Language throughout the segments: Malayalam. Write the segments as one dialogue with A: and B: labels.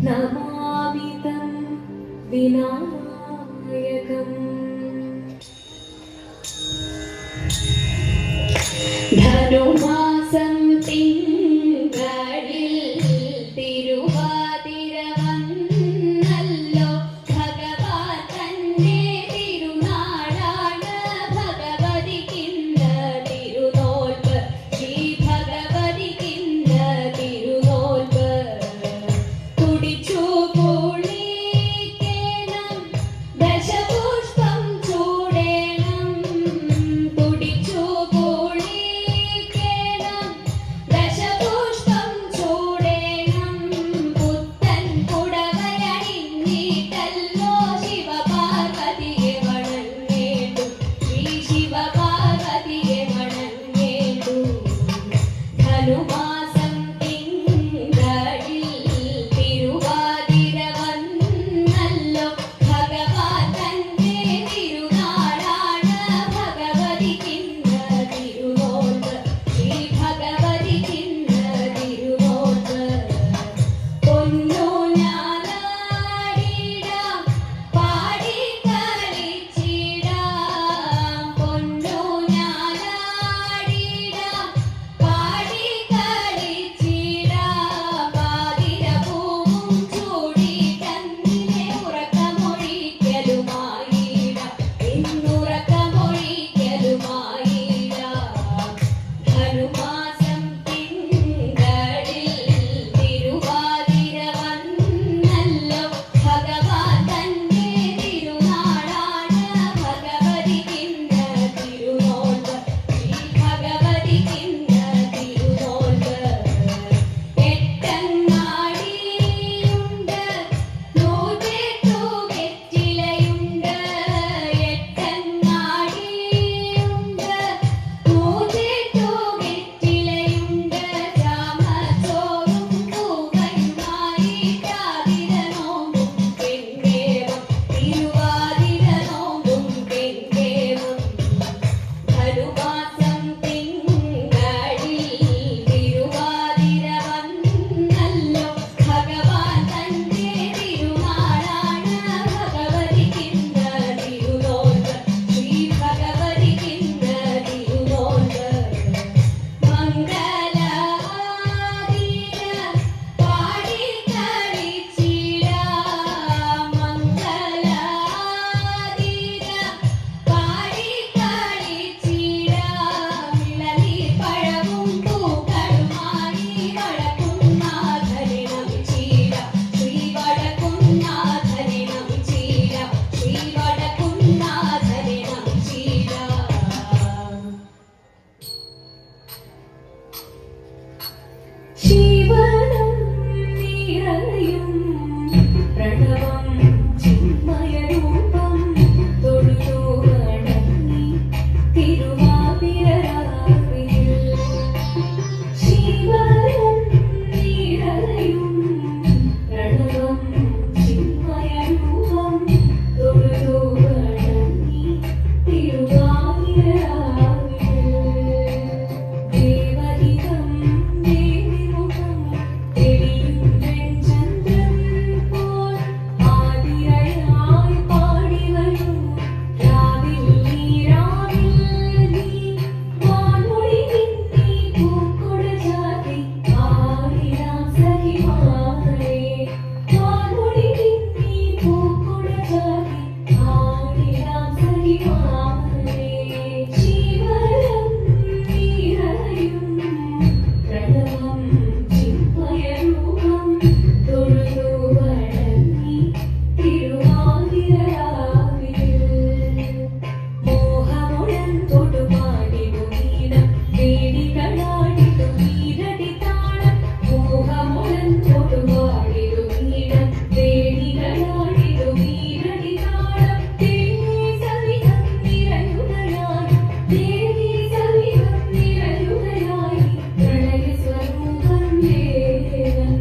A: नमामि तं विनायकम् धनुमासं തിങ്കളിൽ തിരുവാതിര വന്നല്ലോ ഭഗവാൻ തന്റെ തിരുനാളാണ് ഭഗവതിക്കിന്ന് തിരുനോൽപ്പ് ശ്രീ ഭഗവതിക്കിന്ന് തിരുനോൽപ്പ് തുടിച്ചു കുളിക്കണം ദശപുഷ്പം ചൂടേണം തുടിച്ചു കുളിക്കണം ദശപുഷ്പം ചൂടേണം പുത്തൻ പുടവയണിഞ്ഞിട്ടല്ലോ ശിവപാർവതിയെ വണങ്ങേണ്ടു ശ്രീ ശിവപാർവതിയെ വണങ്ങേണ്ടു ധനുമാസം തിങ്കളിൽ തിരുവാതിര വന്നല്ലോ ഭഗവാൻ തന്റെ തിരുനാളാണ് ഭഗവതിക്കിന്ന് തിരുനോൽപ്പ് ശ്രീ ഭഗവതിക്കിന്ന് തിരുനോൽപ്പ് പൊന്നൂഞ്ഞാലാടിടാം പാടിക്കളിച്ചിടാം പൊന്നൂഞ്ഞാലാടിടാം പാടിക്കളിച്ചിടാം പാതിരപ്പൂവും ചൂടിക്കന്നിനെ ഉറക്കമൊഴിക്കലുമായിടാം ഇന്നുറക്കമൊഴിക്കലുമായിടാം ധനുമാസം തിങ്കളിൽ തിരുവാതിര വന്നല്ലോ ഭഗവാൻ തന്റെ തിരുനാളാണ് ഭഗവതിക്കിന്ന് തിരുനോൽപ്പ് ശ്രീ ഭഗവതിക്കിന്ന് തിരുനോൽപ്പ് എട്ടങ്ങാടിയുണ്ട് നൂറ്റെട്ടു വെറ്റിലയുണ്ട് എട്ടങ്ങാടിയുണ്ട് നൂറ്റെട്ടു വെറ്റിലയുണ്ട് ചാമച്ചോറും പൂവയുമായിട്ടാതിര നോമ്പും പെണ്ണേവം തിരുവാതിര നോമ്പും പെണ്ണേവം ധനുമാസം തിങ്കളിൽ തിരുവാതിര വന്നല്ലോ ഭഗവാൻ തന്റെ തിരുനാളാണ് ഭഗവതിക്കിന്ന് തിരുനോൽപ്പ് ശ്രീ ഭഗവതിക്കിന്ന് തിരുനോൽപ്പ് മംഗളാതിര പാടിക്കളിച്ചിടാം മംഗളാതിര പാടിക്കളിച്ചിടാം ഇളനീർപ്പഴവും പൂക്കളുമായി വടക്കുംനാഥനെ നമിച്ചിടാം ശ്രീ വടക്കുംനാഥനെ നമിച്ചിടാം ശ്രീ വടക്കുംനാഥനെ നമിച്ചിടാം ശിവനം നിറയും പ്രണവം ചിന്മയരൂപം തൊഴുതു വണങ്ങി തിരുവാതിരരാവിൽ ശിവനം നിറയും പ്രണവം ചിന്മയരൂപം തൊഴുതു വണങ്ങി തിരുവാതിരരാവിൽ ദേവഹിതം ദേവിമുഖം തെളിയും വെൺചന്ദ്രൻ പോൽ ആതിരയായി പാടിവരൂ രാവിൽ നീ വാൻമൊഴി നിന്നീ പൂക്കൊട ചാർത്തി ആടിടാം സഖിമാരെ വാൻമൊഴി നിന്നീ പൂക്കൊട ചാർത്തി ആടിടാം സഖിമാരെ ശിവനം നിറയും പ്രണവം ചിന്മയരൂപം തൊഴുതു വണങ്ങി തിരുവാതിരരാവിൽ മോഹമുടൻ തൊടുപാടിടു നീണം വേണികളാടിടു നീരടി താളം മോഹമുടൻ തൊടുപാടിടു നീണം വേണികളാടിടു നീരടി താളം ദേവി സവിധം നിറയുകയായി ദേവി സവിധം നിറയുകയായി പ്രണയസ്വരൂപം ദേവൻ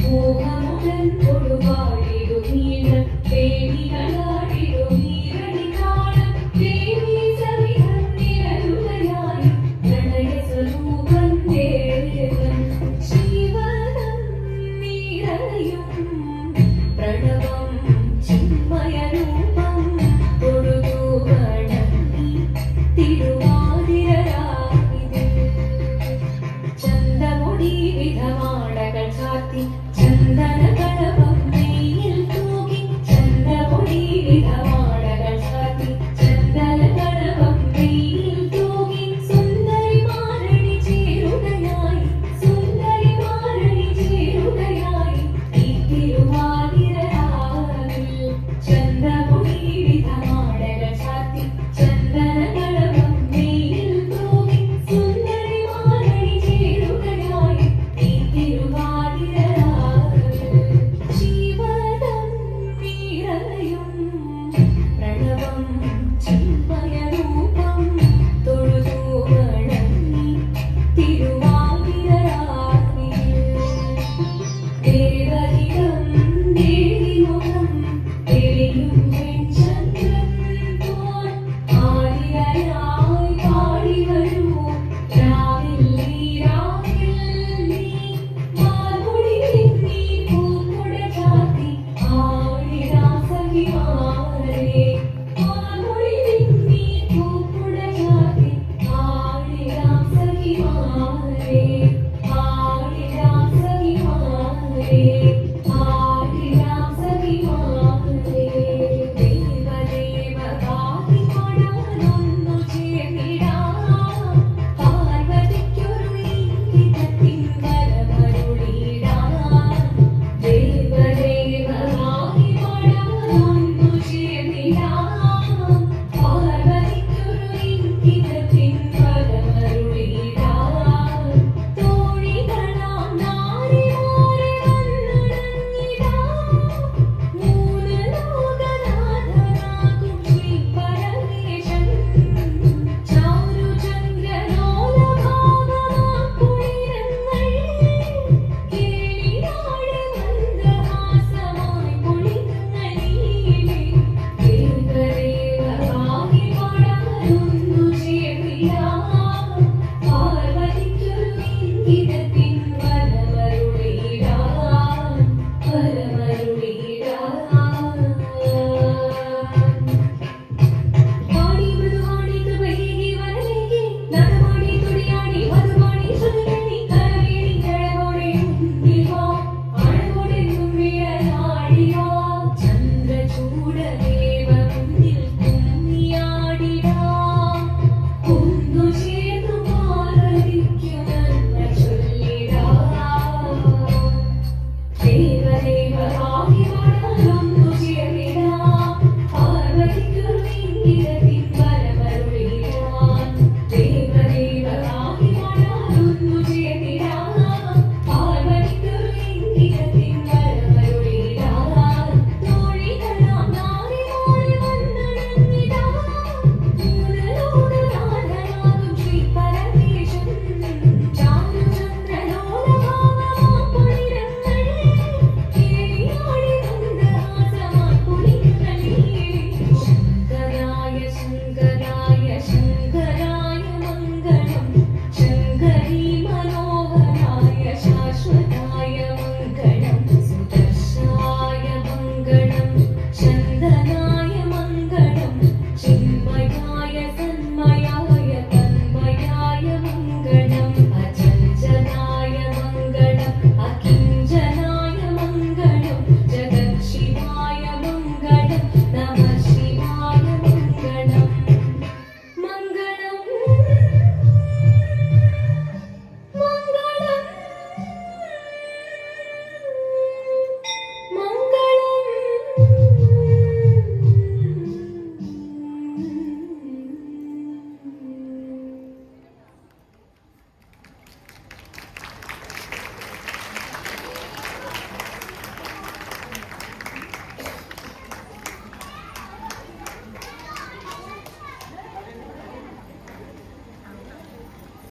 A: മോഹമുടൻ തൊടുപാടിടു നീണം വേണികളാടിടു നീരടി താളം ദേവി സവിധം നിറയുകയായി പ്രണയസ്വരൂപം ദേവൻ ശിവനം നിറയും ചന്ദനകളഭം നെയ്യിൽ തൂകി ചന്ദ്രമൊഴിയിടമാടകൾ ചാർത്തി ചന്ദനകളഭം നെയ്യിൽ തൂകി സുന്ദരിമാരണി ചേരുകയായി സുന്ദരിമാരണി ചേരുകയായി ഈ തിരുവാതിരരാവിൽ ചന്ദ്രമൊഴിയിടമാടകൾ ചാർത്തി ചന്ദനകളഭം നെയ്യിൽ തൂകി സുന്ദരിമാരണി ചേരുകയായി ഈ തിരുവാതിരരാവിൽ ജീവനം നിറയും പ്രണവം ചിന്മയരൂപം തൊഴുതു വണങ്ങി തിരുവാതിരരാവിൽ ദേവഹി